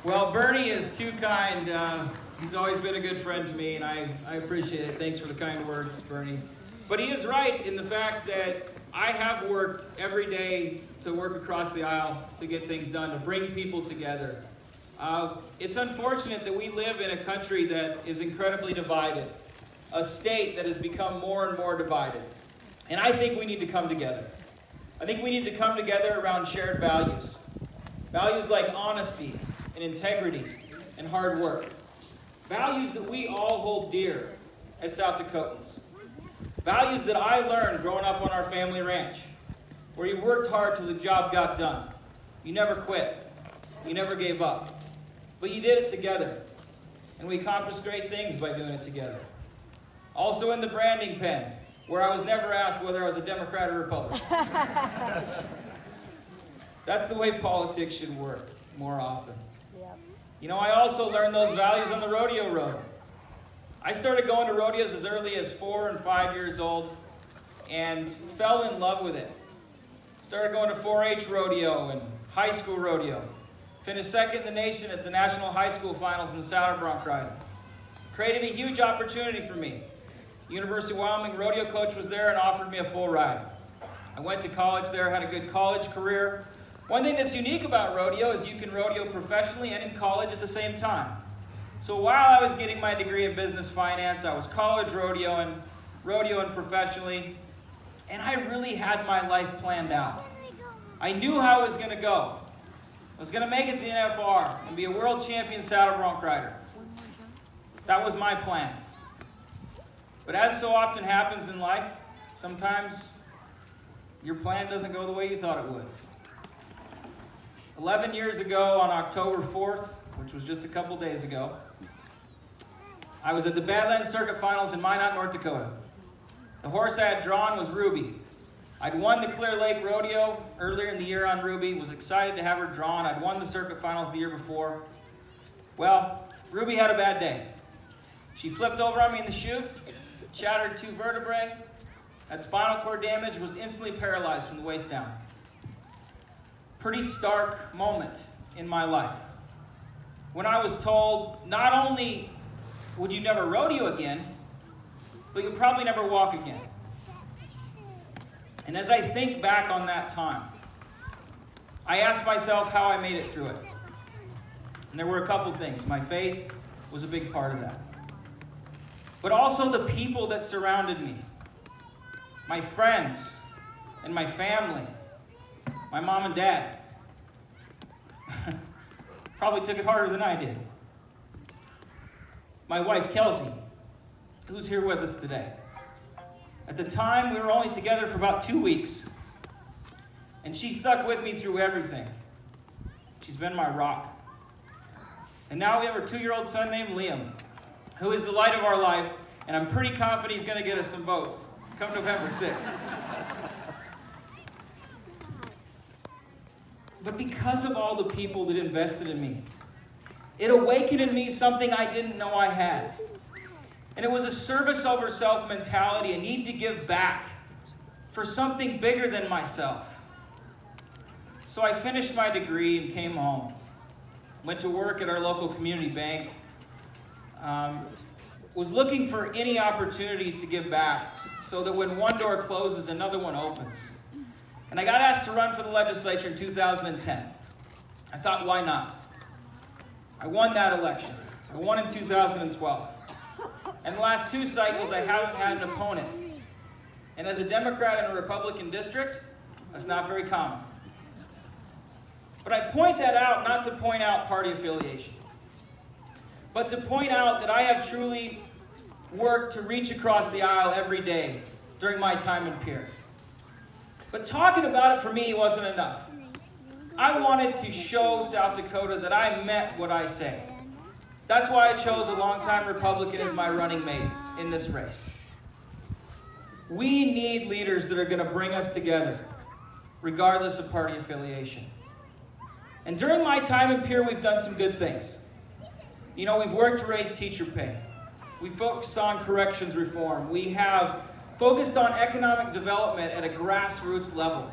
Well, Bernie is too kind. He's always been a good friend to me, and I appreciate it. Thanks for the kind words, Bernie. But he is right in the fact that I have worked every day to work across the aisle to get things done, to bring people together. It's unfortunate that we live in a country that is incredibly divided, a state that has become more and more divided. And I think we need to come together. I think we need to come together around shared values. Values like honesty and integrity and hard work. Values that we all hold dear as South Dakotans. Values that I learned growing up on our family ranch, where you worked hard till the job got done. You never quit. You never gave up. But you did it together. And we accomplished great things by doing it together. Also in the branding pen, where I was never asked whether I was a Democrat or Republican. That's the way politics should work more often. Yep. You know, I also learned those values on the rodeo road. I started going to rodeos as early as 4 and 5 years old and fell in love with it. Started going to 4-H rodeo and high school rodeo. Finished second in the nation at the National High School Finals in saddle bronc riding. Created a huge opportunity for me. University of Wyoming rodeo coach was there and offered me a full ride. I went to college there, had a good college career. One thing that's unique about rodeo is you can rodeo professionally and in college at the same time. So while I was getting my degree in business finance, I was college rodeoing professionally, and I really had my life planned out. I knew how I was going to go. I was going to make it to the NFR and be a world champion saddle bronc rider. That was my plan. But as so often happens in life, sometimes your plan doesn't go the way you thought it would. 11 years ago on October 4th, which was just a couple days ago, I was at the Badlands Circuit Finals in Minot, North Dakota. The horse I had drawn was Ruby. I'd won the Clear Lake Rodeo earlier in the year on Ruby, was excited to have her drawn. I'd won the Circuit Finals the year before. Well, Ruby had a bad day. She flipped over on me in the chute, shattered 2 vertebrae, had spinal cord damage, was instantly paralyzed from the waist down. Pretty stark moment in my life when I was told not only would you never rodeo again, but you'll probably never walk again. And as I think back on that time, I asked myself how I made it through it. And there were a couple things. My faith was a big part of that. But also the people that surrounded me. My friends and my family. My mom and dad. Probably took it harder than I did. My wife, Kelsey, who's here with us today. At the time, we were only together for about 2 weeks. And she stuck with me through everything. She's been my rock. And now we have a 2-year-old son named Liam, who is the light of our life, and I'm pretty confident he's going to get us some votes come November 6th. But because of all the people that invested in me, it awakened in me something I didn't know I had. And it was a service over self mentality, a need to give back for something bigger than myself. So I finished my degree and came home. Went to work at our local community bank. Was looking for any opportunity to give back so that when one door closes, another one opens. And I got asked to run for the legislature in 2010. I thought, why not? I won that election. I won in 2012. And the last 2 cycles, I haven't had an opponent. And as a Democrat in a Republican district, that's not very common. But I point that out not to point out party affiliation, but to point out that I have truly worked to reach across the aisle every day during my time in Pierre. But talking about it for me wasn't enough. I wanted to show South Dakota that I meant what I say. That's why I chose a longtime Republican as my running mate in this race. We need leaders that are going to bring us together, regardless of party affiliation. And during my time in Pierre, we've done some good things. You know, we've worked to raise teacher pay. We focused on corrections reform. We have focused on economic development at a grassroots level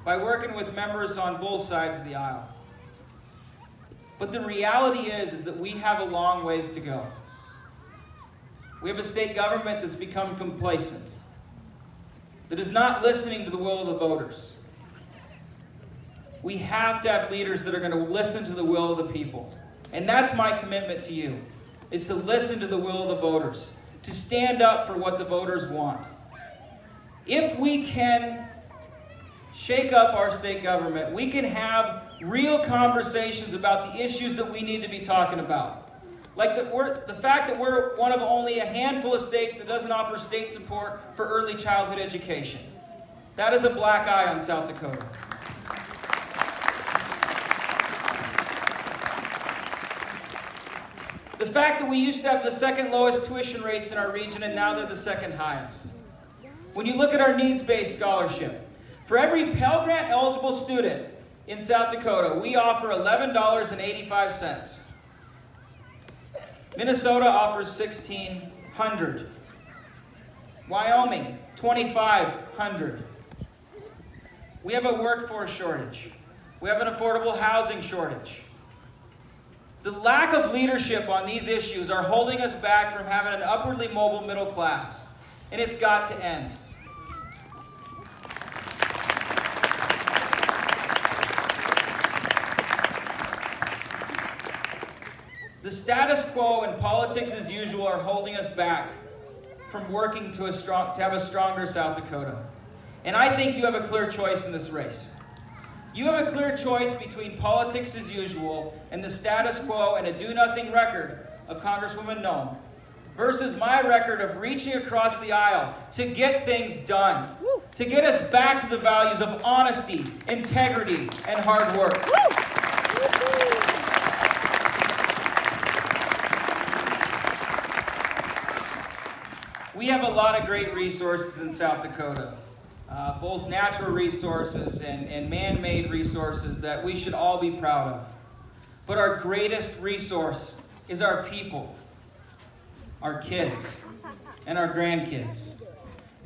by working with members on both sides of the aisle. But the reality is that we have a long ways to go. We have a state government that's become complacent, that is not listening to the will of the voters. We have to have leaders that are going to listen to the will of the people. And that's my commitment to you, is to listen to the will of the voters, to stand up for what the voters want. If we can shake up our state government, we can have real conversations about the issues that we need to be talking about. Like the fact that we're one of only a handful of states that doesn't offer state support for early childhood education. That is a black eye on South Dakota. The fact that we used to have the second lowest tuition rates in our region and now they're the second highest. When you look at our needs-based scholarship, for every Pell Grant eligible student in South Dakota, we offer $11.85. Minnesota offers $1,600. Wyoming, $2,500. We have a workforce shortage. We have an affordable housing shortage. The lack of leadership on these issues are holding us back from having an upwardly mobile middle class, and it's got to end. The status quo and politics as usual are holding us back from working to have a stronger South Dakota. And I think you have a clear choice in this race. You have a clear choice between politics as usual and the status quo and a do-nothing record of Congresswoman Noem versus my record of reaching across the aisle to get things done, to get us back to the values of honesty, integrity, and hard work. We have a lot of great resources in South Dakota, both natural resources and man-made resources that we should all be proud of. But our greatest resource is our people, our kids, and our grandkids.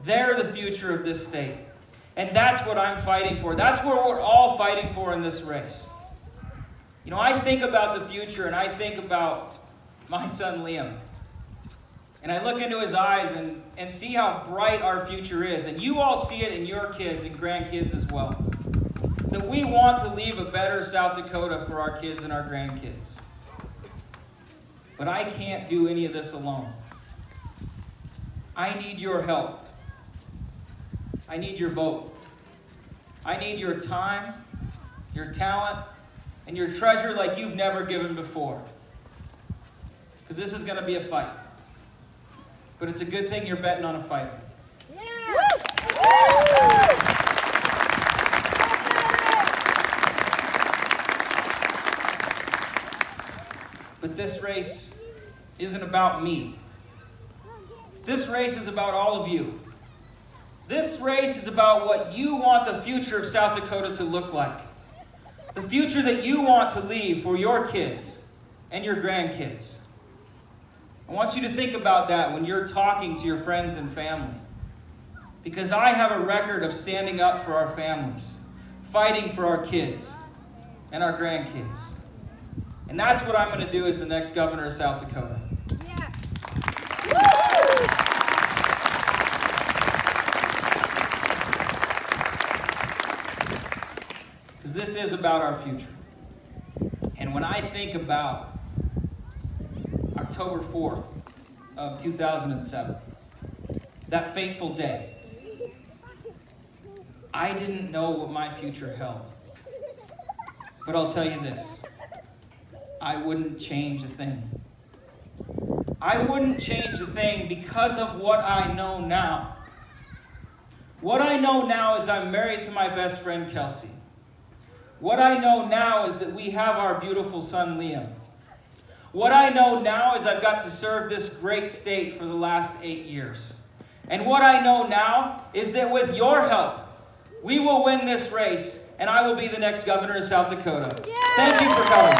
They're the future of this state. And that's what I'm fighting for. That's what we're all fighting for in this race. You know, I think about the future and I think about my son Liam. And I look into his eyes and see how bright our future is. And you all see it in your kids and grandkids as well. That we want to leave a better South Dakota for our kids and our grandkids. But I can't do any of this alone. I need your help. I need your vote. I need your time, your talent, and your treasure like you've never given before. Because this is going to be a fight. But it's a good thing you're betting on a fighter. Yeah. But this race isn't about me. This race is about all of you. This race is about what you want the future of South Dakota to look like. The future that you want to leave for your kids and your grandkids. I want you to think about that when you're talking to your friends and family. Because I have a record of standing up for our families, fighting for our kids and our grandkids. And that's what I'm going to do as the next governor of South Dakota. Yeah. Because this is about our future. And when I think about October 4th of 2007, that fateful day, I didn't know what my future held. But I'll tell you this, I wouldn't change a thing. I wouldn't change a thing because of what I know now. What I know now is I'm married to my best friend, Kelsey. What I know now is that we have our beautiful son, Liam. What I know now is I've got to serve this great state for the last 8 years. And what I know now is that with your help, we will win this race, and I will be the next governor of South Dakota. Yeah. Thank you for coming.